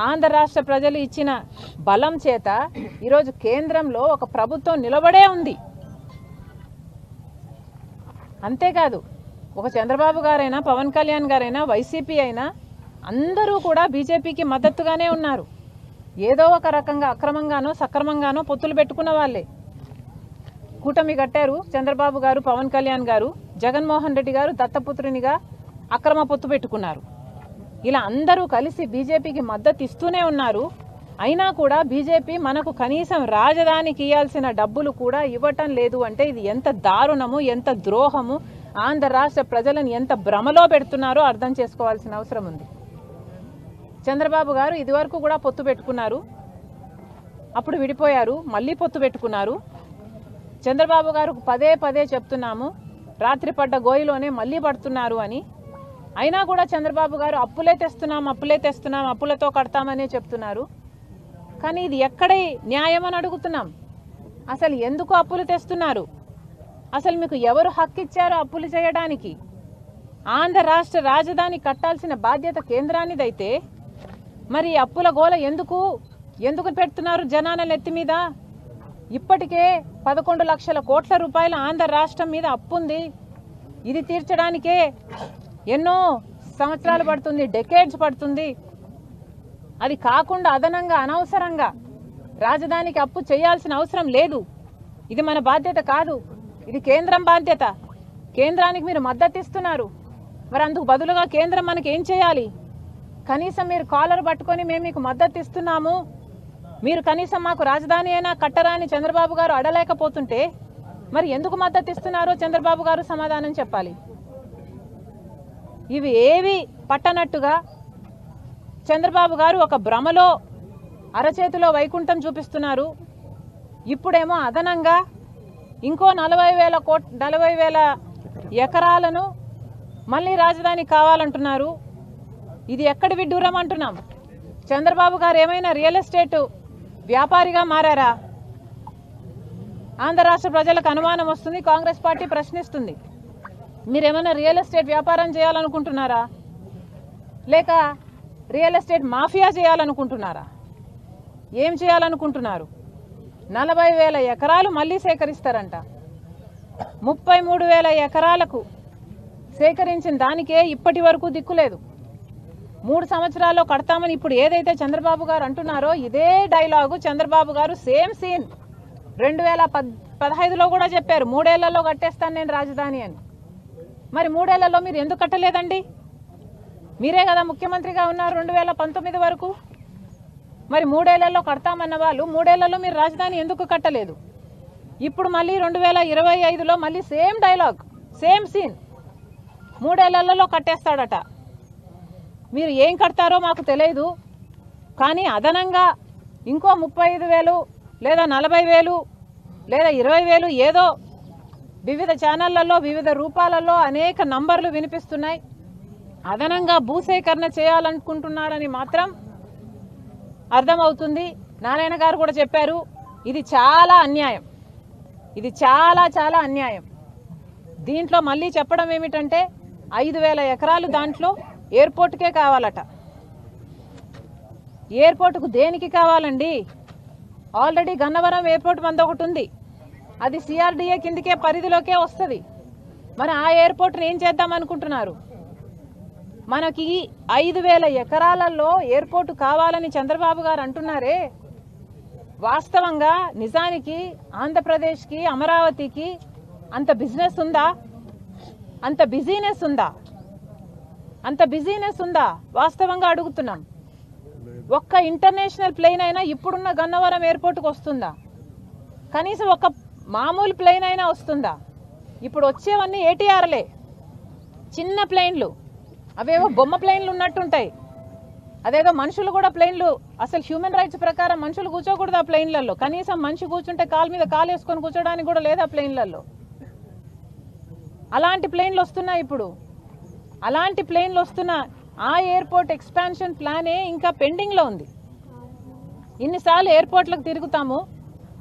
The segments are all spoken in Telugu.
ఆంధ్ర రాష్ట్ర ప్రజలు ఇచ్చిన బలం చేత ఈరోజు కేంద్రంలో ఒక ప్రభుత్వం నిలబడే ఉంది. అంతేకాదు ఒక చంద్రబాబు గారైనా పవన్ కళ్యాణ్ గారైనా వైసీపీ అయినా అందరూ కూడా బీజేపీకి మద్దతుగానే ఉన్నారు. ఏదో ఒక రకంగా అక్రమంగానో సక్రమంగానో పొత్తులు పెట్టుకున్న వాళ్ళే. కూటమి కట్టారు చంద్రబాబు గారు, పవన్ కళ్యాణ్ గారు, జగన్మోహన్ రెడ్డి గారు దత్తపుత్రునిగా అక్రమ పొత్తు పెట్టుకున్నారు. ఇలా అందరూ కలిసి బీజేపీకి మద్దతు ఇస్తూనే ఉన్నారు. అయినా కూడా బీజేపీ మనకు కనీసం రాజధానికి ఇవ్వాల్సిన డబ్బులు కూడా ఇవ్వటం లేదు అంటే ఇది ఎంత దారుణము, ఎంత ద్రోహము, ఆంధ్ర రాష్ట్ర ప్రజలను ఎంత భ్రమలో పెడుతున్నారో అర్థం చేసుకోవాల్సిన అవసరం ఉంది. చంద్రబాబు గారు ఇదివరకు కూడా పొత్తు పెట్టుకున్నారు, అప్పుడు విడిపోయారు, మళ్ళీ పొత్తు పెట్టుకున్నారు. చంద్రబాబు గారు పదే పదే చెప్తున్నాము రాత్రి పడ్డ గోయిలోనే మళ్ళీ పడుతున్నారు అని. అయినా కూడా చంద్రబాబు గారు అప్పులే తెస్తున్నాం, అప్పులతో కడతామనే చెప్తున్నారు. కానీ ఇది ఎక్కడే న్యాయం అని అడుగుతున్నాం. అసలు ఎందుకు అప్పులు తెస్తున్నారు? అసలు మీకు ఎవరు హక్కు ఇచ్చారో అప్పులు చేయడానికి? ఆంధ్ర రాష్ట్ర రాజధాని కట్టాల్సిన బాధ్యత కేంద్రానిదైతే మరి అప్పుల గోల ఎందుకు పెడుతున్నారు జనాల నెత్తి మీద? ఇప్పటికే 11 లక్షల కోట్ల రూపాయల ఆంధ్ర రాష్ట్రం మీద అప్పుంది. ఇది తీర్చడానికే ఎన్నో సంవత్సరాలు పడుతుంది, డెకేడ్స్ పడుతుంది. అది కాకుండా అదనంగా అనవసరంగా రాజధానికి అప్పు చేయాల్సిన అవసరం లేదు. ఇది మన బాధ్యత కాదు, ఇది కేంద్రం బాధ్యత. కేంద్రానికి మీరు మద్దతు ఇస్తున్నారు, మరి అందుకు బదులుగా కేంద్రం మనకి ఏం చేయాలి? కనీసం మీరు కాలర్ పట్టుకొని మేము మీకు మద్దతు ఇస్తున్నాము, మీరు కనీసం మాకు రాజధాని అయినా కట్టరా అని చంద్రబాబు గారు అడలేకపోతుంటే మరి ఎందుకు మద్దతు ఇస్తున్నారో చంద్రబాబు గారు సమాధానం చెప్పాలి. ఇవి ఏవి పట్టనట్టుగా చంద్రబాబు గారు ఒక భ్రమలో అరచేతిలో వైకుంఠం చూపిస్తున్నారు. ఇప్పుడేమో అదనంగా ఇంకో 40,000 ఎకరాలను మళ్ళీ రాజధాని కావాలంటున్నారు. ఇది ఎక్కడి విడ్డూరం అంటున్నాం? చంద్రబాబు గారు ఏమైనా రియల్ ఎస్టేట్ వ్యాపారిగా మారారా? ఆంధ్ర రాష్ట్ర ప్రజలకు అనుమానం వస్తుంది, కాంగ్రెస్ పార్టీ ప్రశ్నిస్తుంది. మీరేమైనా రియల్ ఎస్టేట్ వ్యాపారం చేయాలనుకుంటున్నారా, లేక రియల్ ఎస్టేట్ మాఫియా చేయాలనుకుంటున్నారా? ఏం చేయాలనుకుంటున్నారు? 40,000 ఎకరాలు మళ్ళీ సేకరిస్తారంట. 33,000 ఎకరాలకు సేకరించిన దానికే ఇప్పటి వరకు దిక్కులేదు. 3 సంవత్సరాల్లో కడతామని ఇప్పుడు ఏదైతే చంద్రబాబు గారు అంటున్నారో ఇదే డైలాగు చంద్రబాబు గారు సేమ్ సీన్ 2015లో కూడా చెప్పారు, 3 ఏళ్లలో కట్టేస్తాను నేను రాజధాని అని. మరి 3 ఏళ్లలో మీరు ఎందుకు కట్టలేదండి? మీరే కదా ముఖ్యమంత్రిగా ఉన్నారు 2019 వరకు. మరి 3 ఏళ్లలో కడతామన్న వాళ్ళు 3 ఏళ్లలో మీరు రాజధాని ఎందుకు కట్టలేదు? ఇప్పుడు మళ్ళీ 2025లో మళ్ళీ సేమ్ డైలాగ్, సేమ్ సీన్, 3 ఏళ్లలో కట్టేస్తాడట. మీరు ఏం కడతారో మాకు తెలియదు, కానీ అదనంగా ఇంకో 35,000 లేదా 40,000 లేదా 20,000 ఏదో వివిధ ఛానళ్లలో వివిధ రూపాలలో అనేక నంబర్లు వినిపిస్తున్నాయి. అదనంగా భూసేకరణ చేయాలనుకుంటున్నారని మాత్రం అర్థమవుతుంది. నారాయణ గారు కూడా చెప్పారు, ఇది చాలా అన్యాయం, ఇది చాలా చాలా అన్యాయం. దీంట్లో మళ్ళీ చెప్పడం ఏమిటంటే 5,000 ఎకరాలు దాంట్లో ఎయిర్పోర్ట్కే కావాలట. ఎయిర్పోర్టుకు దేనికి కావాలండి? ఆల్రెడీ గన్నవరం ఎయిర్పోర్ట్ మంది ఒకటి ఉంది, అది సిఆర్డీఏ కిందకే పరిధిలోకే వస్తుంది. మరి ఆ ఎయిర్పోర్ట్ని ఏం చేద్దాం అనుకుంటున్నారు? మనకి 5,000 ఎకరాలలో ఎయిర్పోర్టు కావాలని చంద్రబాబు గారు అంటున్నారే, వాస్తవంగా నిజానికి ఆంధ్రప్రదేశ్కి అమరావతికి అంత బిజినెస్ ఉందా? అంత బిజీనెస్ ఉందా? అంత బిజీనెస్ ఉందా? వాస్తవంగా అడుగుతున్నాం. ఒక్క ఇంటర్నేషనల్ ప్లేన్ అయినా ఇప్పుడున్న గన్నవరం ఎయిర్పోర్ట్కి వస్తుందా? కనీసం ఒక మామూలు ప్లేన్ అయినా వస్తుందా? ఇప్పుడు వచ్చేవన్నీ ఏటీఆర్లే, చిన్న ప్లేన్లు, అవేవో బొమ్మ ప్లేన్లు ఉన్నట్టుంటాయి. అదేదో మనుషులు కూడా ప్లేన్లు, అసలు హ్యూమన్ రైట్స్ ప్రకారం మనుషులు కూర్చోకూడదు ఆ ప్లేన్లలో. కనీసం మనిషి కూర్చుంటే కాలు మీద కాలు వేసుకొని కూర్చోడానికి కూడా లేదు ఆ ప్లేన్లలో. అలాంటి ప్లేన్లు వస్తున్నాయి ఇప్పుడు. అలాంటి ప్లేన్లు వస్తున్న ఆ ఎయిర్పోర్ట్ ఎక్స్పాన్షన్ ప్లానే ఇంకా పెండింగ్లో ఉంది. ఇన్నిసార్లు ఎయిర్పోర్ట్లకు తిరుగుతాము,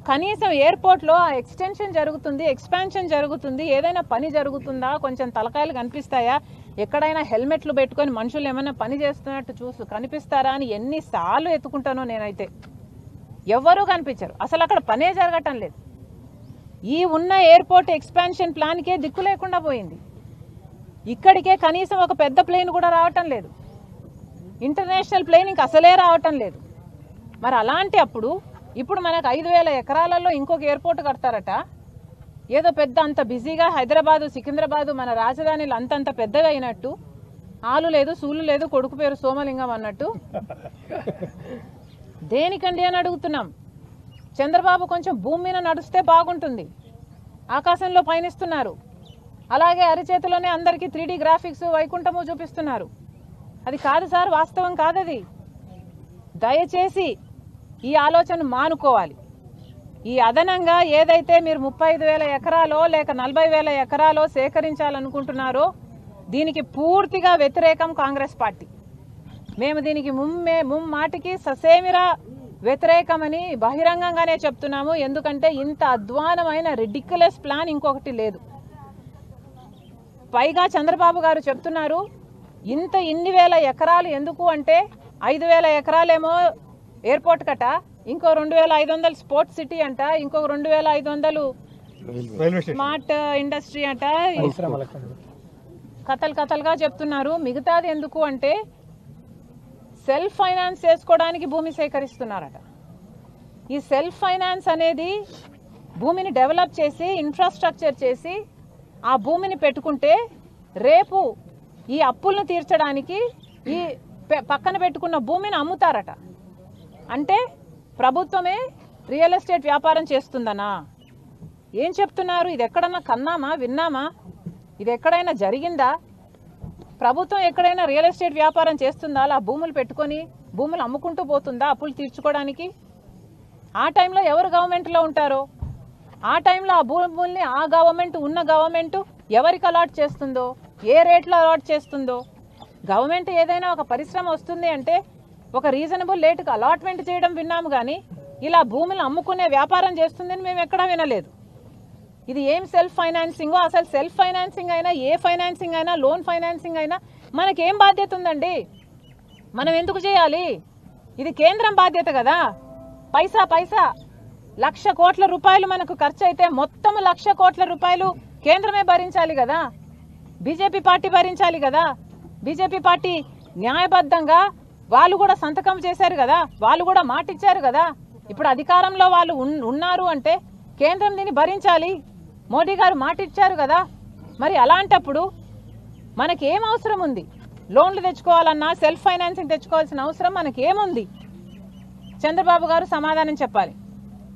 కనీసం ఎయిర్పోర్ట్లో ఆ ఎక్స్టెన్షన్ జరుగుతుంది, ఎక్స్పాన్షన్ జరుగుతుంది, ఏదైనా పని జరుగుతుందా, కొంచెం తలకాయలు కనిపిస్తాయా, ఎక్కడైనా హెల్మెట్లు పెట్టుకొని మనుషులు ఏమైనా పని చేస్తున్నట్టు కనిపిస్తారా అని ఎన్నిసార్లు ఎత్తుకుంటానో నేనైతే. ఎవ్వరూ కనిపించరు, అసలు అక్కడ పనే జరగటం లేదు. ఈ ఉన్న ఎయిర్పోర్ట్ ఎక్స్పాన్షన్ ప్లాన్కే దిక్కు లేకుండా పోయింది. ఇక్కడికే కనీసం ఒక పెద్ద ప్లేన్ కూడా రావటం లేదు, ఇంటర్నేషనల్ ప్లేన్ ఇంక అసలే రావటం లేదు. మరి అలాంటి అప్పుడు ఇప్పుడు మనకు 5,000 ఎకరాలలో ఇంకొక ఎయిర్పోర్ట్ కడతారట. ఏదో పెద్ద అంత బిజీగా హైదరాబాదు సికింద్రాబాదు మన రాజధానిలో అంతంత పెద్దగా అయినట్టు, ఆలు లేదు సూలు లేదు కొడుకు పేరు సోమలింగం అన్నట్టు. దేనికండి అని అడుగుతున్నాం. చంద్రబాబు కొంచెం భూమి మీద నడుస్తే బాగుంటుంది, ఆకాశంలో పయనిస్తున్నారు. అలాగే అరిచేతిలోనే అందరికీ 3D గ్రాఫిక్స్ వైకుంఠము చూపిస్తున్నారు. అది కాదు సార్, వాస్తవం కాదది. దయచేసి ఈ ఆలోచన మానుకోవాలి. ఈ అదనంగా ఏదైతే మీరు 35,000 ఎకరాలో లేక 40,000 ఎకరాలో సేకరించాలనుకుంటున్నారో దీనికి పూర్తిగా వ్యతిరేకం కాంగ్రెస్ పార్టీ. మేము దీనికి ముమ్మాటికి ససేమిరా వ్యతిరేకమని బహిరంగంగానే చెప్తున్నాము. ఎందుకంటే ఇంత అధ్వానమైన రిడిక్యులస్ ప్లాన్ ఇంకొకటి లేదు. పైగా చంద్రబాబు గారు చెప్తున్నారు ఇన్ని వేల ఎకరాలు ఎందుకు అంటే 5,000 ఎకరాలేమో ఎయిర్పోర్ట్ కట, ఇంకో 2,500 స్పోర్ట్స్ సిటీ అంట, ఇంకో 2,500 స్మార్ట్ ఇండస్ట్రీ అంట. కథలుగా చెప్తున్నారు. మిగతాది ఎందుకు అంటే సెల్ఫ్ ఫైనాన్స్ చేసుకోవడానికి భూమి సేకరిస్తున్నారట. ఈ సెల్ఫ్ ఫైనాన్స్ అనేది భూమిని డెవలప్ చేసి ఇన్ఫ్రాస్ట్రక్చర్ చేసి ఆ భూమిని పెట్టుకుంటే రేపు ఈ అప్పులను తీర్చడానికి ఈ పక్కన పెట్టుకున్న భూమిని అమ్ముతారట. అంటే ప్రభుత్వమే రియల్ ఎస్టేట్ వ్యాపారం చేస్తుందనా? ఏం చెప్తున్నారు? ఇది ఎక్కడన్నా కన్నామా, విన్నామా? ఇది ఎక్కడైనా జరిగిందా? ప్రభుత్వం ఎక్కడైనా రియల్ ఎస్టేట్ వ్యాపారం చేస్తుందా? అలా భూములు పెట్టుకొని భూములు అమ్ముకుంటూ పోతుందా అప్పులు తీర్చుకోవడానికి? ఆ టైంలో ఎవరు గవర్నమెంట్లో ఉంటారో ఆ టైంలో ఆ భూముల్ని ఆ గవర్నమెంట్ ఉన్న గవర్నమెంట్ ఎవరికి అలాట్ చేస్తుందో, ఏ రేట్లో అలాట్ చేస్తుందో, గవర్నమెంట్ ఏదైనా ఒక పరిశ్రమ వస్తుంది అంటే ఒక రీజనబుల్ రేటుకి అలాట్మెంట్ చేయడం విన్నాము. కానీ ఇలా భూములు అమ్ముకునే వ్యాపారం చేస్తుందని మేము ఎక్కడా వినలేదు. ఇది ఏం సెల్ఫ్ ఫైనాన్సింగో, అసలు సెల్ఫ్ ఫైనాన్సింగ్ అయినా ఏ ఫైనాన్సింగ్ అయినా లోన్ ఫైనాన్సింగ్ అయినా మనకేం బాధ్యత ఉందండి? మనం ఎందుకు చేయాలి? ఇది కేంద్రం బాధ్యత కదా. పైసా 1,00,000 కోట్ల రూపాయలు మనకు ఖర్చు అయితే మొత్తం 1,00,000 కోట్ల రూపాయలు కేంద్రమే భరించాలి కదా, బీజేపీ పార్టీ భరించాలి కదా. బీజేపీ పార్టీ న్యాయబద్ధంగా వాళ్ళు కూడా సంతకం చేశారు కదా, వాళ్ళు కూడా మాట ఇచ్చారు కదా. ఇప్పుడు అధికారంలో వాళ్ళు ఉన్నారు అంటే కేంద్రం దీన్ని భరించాలి. మోడీ గారు మాట ఇచ్చారు కదా. మరి అలాంటప్పుడు మనకి ఏం అవసరం ఉంది? లోన్లు తెచ్చుకోవాలన్నా సెల్ఫ్ ఫైనాన్సింగ్ తెచ్చుకోవాల్సిన అవసరం మనకి ఏముంది? చంద్రబాబు గారు సమాధానం చెప్పాలి.